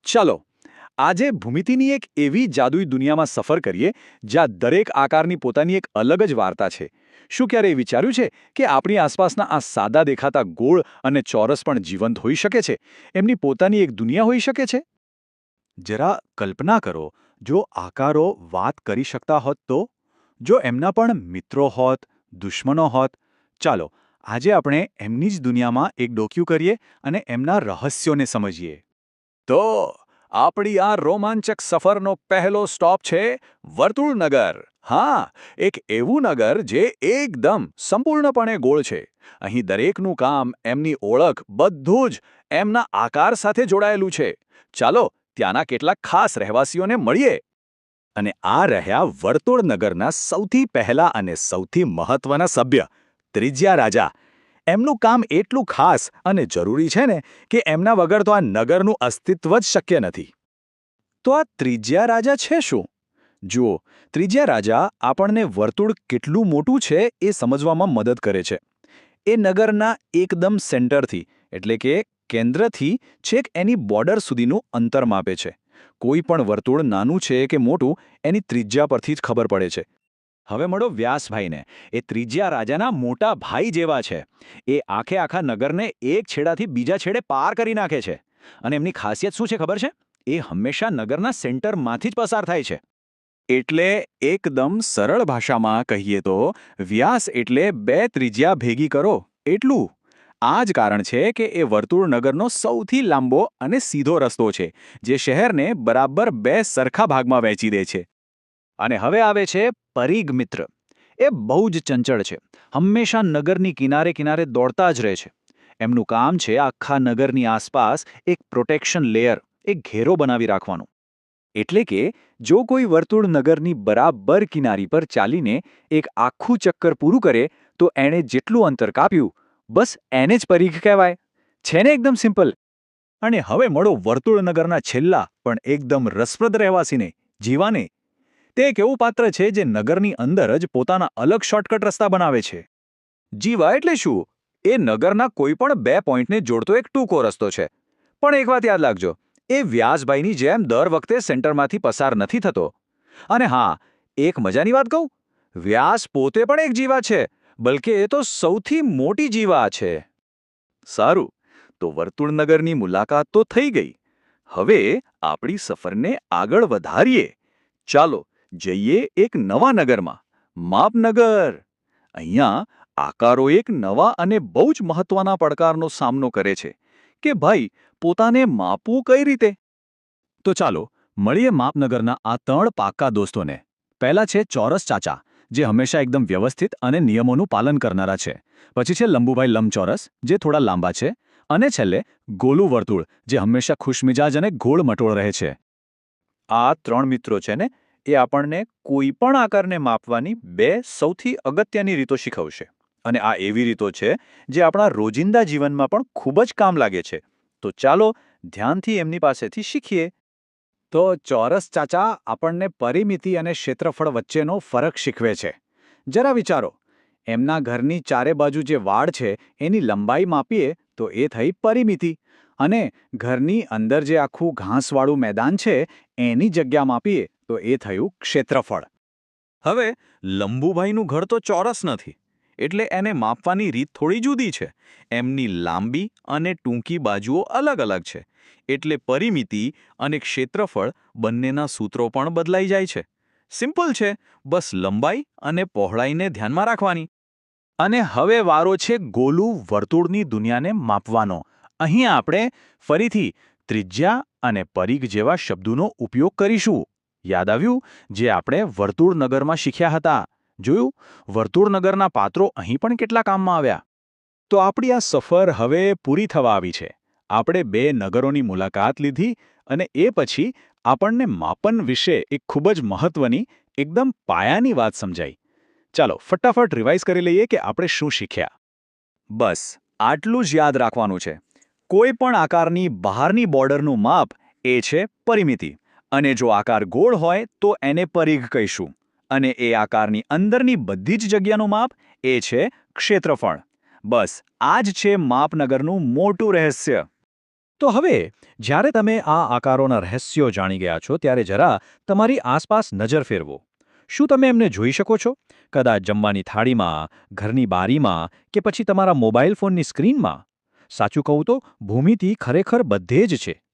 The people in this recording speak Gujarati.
ચાલો આજે ભૂમિતિની એક એવી જાદુઈ દુનિયામાં સફર કરીએ જ્યાં દરેક આકારની પોતાની એક અલગ જ વાર્તા છે. શું ક્યારેય વિચાર્યું છે કે આપણી આસપાસના આ સાદા દેખાતા ગોળ અને ચોરસ પણ જીવંત હોઈ શકે છે? એમની પોતાની એક દુનિયા હોઈ શકે છે. જરા કલ્પના કરો, જો આકારો વાત કરી શકતા હોત તો? જો એમના પણ મિત્રો હોત, દુશ્મનો હોત? ચાલો, આજે આપણે એમની જ દુનિયામાં એક ડોક્યુ કરીએ અને એમના રહસ્યોને સમજીએ. તો આપણી આ રોમાંચક સફરનો પહેલો સ્ટોપ છે વર્તુળનગર. હા, એક એવું નગર જે એકદમ સંપૂર્ણપણે ગોળ છે. અહીં દરેકનું કામ, એમની ઓળખ, બધું જ એમના આકાર સાથે જોડાયેલું છે. ચાલો ત્યાંના કેટલાક ખાસ રહેવાસીઓને મળીએ. અને આ રહ્યા વર્તુળનગરના સૌથી પહેલા અને સૌથી મહત્વના સભ્ય, ત્રિજ્યા રાજા. એમનું કામ એટલું ખાસ અને જરૂરી છે ને કે એમના વગર તો આ નગરનું અસ્તિત્વ જ શક્ય નથી. તો આ ત્રિજ્યા રાજા છે શું? જુઓ, ત્રિજ્યા રાજા આપણને વર્તુળ કેટલું મોટું છે એ સમજવામાં મદદ કરે છે. એ નગરના એકદમ સેન્ટરથી, એટલે કે કેન્દ્રથી છેક એની બોર્ડર સુધીનું અંતર માપે છે. કોઈ પણ વર્તુળ નાનું છે કે મોટું એની ત્રિજ્યા પરથી જ ખબર પડે છે. હવે મળો વ્યાસભાઈને. એ ત્રિજ્યા રાજાના મોટા ભાઈ જેવા છે. એ આખા નગરને એક છેડાથી બીજા છેડે પાર કરી નાખે છે. અને એમની ખાસિયત શું છે ખબર છે? એ હંમેશા નગરના સેન્ટરમાંથી જ પસાર થાય છે. એટલે એકદમ સરળ ભાષામાં કહીએ તો વ્યાસ એટલે 2 ત્રિજ્યા ભેગી કરો એટલું. આ જ કારણ છે કે એ વર્તુળ નગરનો સૌથી લાંબો અને સીધો રસ્તો છે, જે શહેરને બરાબર 2 સરખા ભાગમાં વહેંચી દે છે. અને હવે આવે છે પરીઘ મિત્ર. એ બહુ જ ચંચળ છે. હંમેશા નગરની કિનારે કિનારે દોડતા જ રહે છે. એમનું કામ છે આખા નગરની આસપાસ એક પ્રોટેક્શન લેયર, એક ઘેરો બનાવી રાખવાનું. એટલે કે જો કોઈ વર્તુળ નગરની બરાબર કિનારી પર ચાલીને એક આખું ચક્કર પૂરું કરે તો એણે જેટલું અંતર કાપ્યું, બસ એને જ પરીઘ કહેવાય. છે ને એકદમ સિમ્પલ. અને હવે મળો વર્તુળ નગરના છેલ્લા પણ એકદમ રસપ્રદ રહેવાસીને, જીવાને. તે એક એવું પાત્ર છે જે નગરની અંદર જ પોતાના અલગ શોર્ટકટ રસ્તા બનાવે છે. જીવા એટલે શું? એ નગરના કોઈ પણ 2 પોઈન્ટને જોડતો એક ટૂંકો રસ્તો છે. પણ એક વાત યાદ રાખજો, એ વ્યાસભાઈની જેમ દર વખતે સેન્ટરમાંથી પસાર નથી થતો. અને હા, એક મજાની વાત કહું, વ્યાસ પોતે પણ એક જીવા છે, બલકે એ તો સૌથી મોટી જીવા છે. સારું, તો વર્તુળનગરની મુલાકાત તો થઈ ગઈ. હવે આપણી સફરને આગળ વધારીએ. ચાલો જઈએ એક નવા નગરમાં, માપનગર. અહીંયા આકારો એક નવા અને બહુ જ મહત્વના પડકારનો સામનો કરે છે કે ભાઈ, પોતાને માપવું કઈ રીતે? તો ચાલો મળીએ માપનગરના આ 3 પાક્કા દોસ્તોને. પહેલા છે ચોરસ ચાચા, જે હંમેશા એકદમ વ્યવસ્થિત અને નિયમોનું પાલન કરનારા છે. પછી છે લંબુભાઈ લંબચોરસ, જે થોડા લાંબા છે. અને છેલ્લે ગોલું વર્તુળ, જે હંમેશા ખુશમિજાજ અને ગોળ-મટોળ રહે છે. આ 3 મિત્રો છે ને, એ આપણને કોઈ પણ આકારને માપવાની 2 સૌથી અગત્યની રીતો શીખવશે. અને આ એવી રીતો છે જે આપણા રોજિંદા જીવનમાં પણ ખૂબ જ કામ લાગે છે. તો ચાલો ધ્યાનથી એમની પાસેથી શીખીએ. તો ચોરસ ચાચા આપણને પરિમિતિ અને ક્ષેત્રફળ વચ્ચેનો ફરક શીખવે છે. જરા વિચારો, એમના ઘરની ચારે બાજુ જે વાડ છે એની લંબાઈ માપીએ તો એ થઈ પરિમિતિ, અને ઘરની અંદર જે આખું ઘાસવાળું મેદાન છે એની જગ્યા માપીએ તો એ થયું ક્ષેત્રફળ. હવે લંબુભાઈનું ઘર તો ચોરસ નથી, એટલે એને માપવાની રીત થોડી જુદી છે. એમની લાંબી અને ટૂંકી બાજુઓ અલગ અલગ છે, એટલે પરિમિતિ અને ક્ષેત્રફળ બંનેના સૂત્રો પણ બદલાઈ જાય છે. સિમ્પલ છે, બસ લંબાઈ અને પહોળાઈને ધ્યાનમાં રાખવાની. અને હવે વારો છે ગોલું વર્તુળની દુનિયાને માપવાનો. અહીં આપણે ફરીથી ત્રિજ્યા અને પરિઘ જેવા શબ્દોનો ઉપયોગ કરીશું. યાદ આવ્યું જે આપણે વર્તુળનગરમાં શીખ્યા હતા? જોયું? વર્તુળનગરના પાત્રો અહીં પણ કેટલા કામમાં આવ્યા. તો આપણી આ સફર હવે પૂરી થવા આવી છે. આપણે 2 નગરોની મુલાકાત લીધી અને એ પછી આપણને માપન વિશે એક ખૂબ જ મહત્વની, એકદમ પાયાની વાત સમજાઈ. ચાલો ફટાફટ રિવાઇઝ કરી લઈએ કે આપણે શું શીખ્યા. બસ આટલું જ યાદ રાખવાનું છે. કોઈ પણ આકારની બહારની બોર્ડરનું માપ એ છે પરિમિતિ. અને જો આકાર ગોળ હોય તો એને પરિઘ કહીશું. અને એ આકારની અંદરની બધી જ જગ્યાનું માપ એ છે ક્ષેત્રફળ. બસ આ જ છે માપનગરનું મોટું રહસ્ય. તો હવે જ્યારે તમે આ આકારોના રહસ્યો જાણી ગયા છો ત્યારે જરા તમારી આસપાસ નજર ફેરવો. શું તમે એમને જોઈ શકો છો? કદાચ જમવાની થાળીમાં, ઘરની બારીમાં કે પછી તમારા મોબાઈલ ફોનની સ્ક્રીનમાં? સાચું કહું તો ભૂમિતિ ખરેખર બધે જ છે.